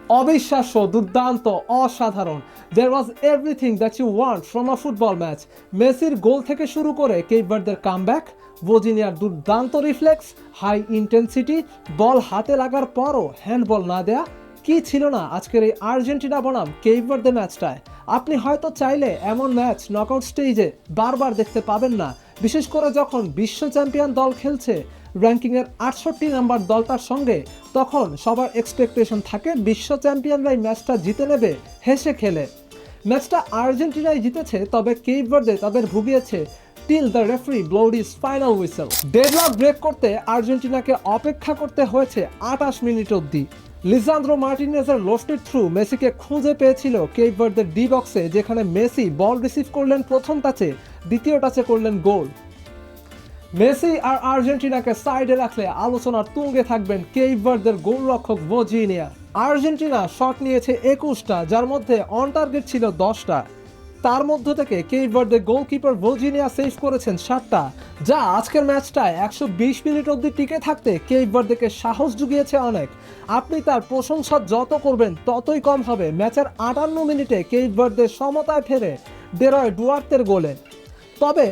অবিশ্বাস্য, দুর্দান্ত, অসাধারণ। There was everything that you want from a football match. মেসির গোল থেকে শুরু করে কেপ ভার্দের কামব্যাক, ভর্জিনিয়ার দুর্দান্ত রিফ্লেক্স, হাই ইন্টেন্সিটি, বল হাতে লাগার পরও হ্যান্ডবল না দেয়া, কি ছিল না আজকের এই আর্জেন্টিনা বনাম কেপ ভার্দে ম্যাচটায়। আপনি হয়তো চাইলে এমন ম্যাচ নকআউট স্টেজে বারবার দেখতে পাবেন না, বিশেষ করে যখন বিশ্ব চ্যাম্পিয়ন দল খেলছে র্যাঙ্কিংয়ের 68 নাম্বার দলটার সঙ্গে। তখন সবার এক্সপেকটেশন থাকে বিশ্ব চ্যাম্পিয়নরাই ম্যাচটা জিতে নেবে হেসে খেলে। ম্যাচটা আর্জেন্টিনায় জিতেছে, তবে কেপ ভার্দে তাদের ভুগিয়েছে till the referee blowed his final whistle. Deadlock break করতে আর্জেন্টিনাকে অপেক্ষা করতে হয়েছে 28 মিনিট অবধি। লিসান্দ্রো মার্টিনেজের লোফটেড থ্রু মেসিকে খুঁজে পেয়েছিল কেপ ভার্দের ডি বক্সে, যেখানে মেসি বল রিসিভ করলেন প্রথম টাচে, দ্বিতীয় টাচে করলেন গোল। মেসি আর আর্জেন্টিনাকে সাইডে রাখলে আলোচনার তুঙ্গে থাকবেন কেপ ভার্দের গোলরক্ষক ভর্জিনিয়া। আর্জেন্টিনা শট নিয়েছে 21টা, যার মধ্যে অন টার্গেট ছিল 10টা। তার মধ্য থেকে কেপ ভার্দের গোলকিপার ভর্জিনিয়া সেভ করেছেন 7টা, যা আজকের ম্যাচটায় 120 মিনিট অবধি টিকে থাকতে কেপ ভার্দেকে সাহস জুগিয়েছে অনেক। আপনি তার প্রশংসা যত করবেন ততই কম হবে ম্যাচের 58 মিনিটে কেপ ভার্দে সমতায় ফেরে দেরয় ডুয়ার্তের গোলে। তবে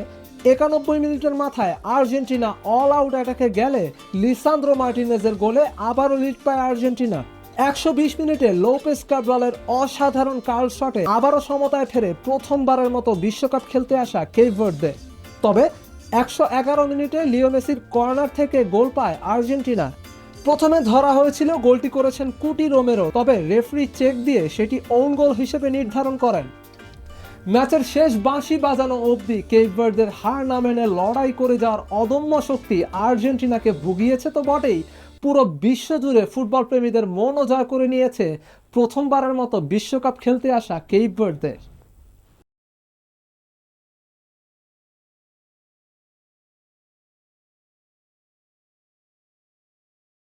91 মিনিটের মাথায় আর্জেন্টিনা অল আউট অ্যাটাকে গেলে লিসান্দ্রো মার্টিনেজের গোলে আবারও লিড পায় আর্জেন্টিনা। 120 মিনিটে লোপেস কাব্রালের অসাধারণ কার্ল শটে আবারও সমতায় ফেরে প্রথমবারের মতো বিশ্বকাপ খেলতে আসা কেপ ভার্দে। তবে 111 মিনিটে লিও মেসির কর্নার থেকে গোল পায় আর্জেন্টিনা। প্রথমে ধরা হয়েছিল গোলটি করেছেন কুটি রোমেরো, তবে রেফারি চেক দিয়ে সেটি ওন গোল হিসেবে নির্ধারণ করেন। ম্যাচের শেষ বাঁশি বাজানো অবধি কেপ ভার্দের হার না মেনে লড়াই করে যাওয়ার অদম্য শক্তি আর্জেন্টিনাকে ভুগিয়েছে তো বটেই, পুরো বিশ্ব জুড়ে ফুটবল প্রেমীদের মনও জয় করে নিয়েছে প্রথমবারের মতো বিশ্বকাপ খেলতে আসা কেপ ভার্দে।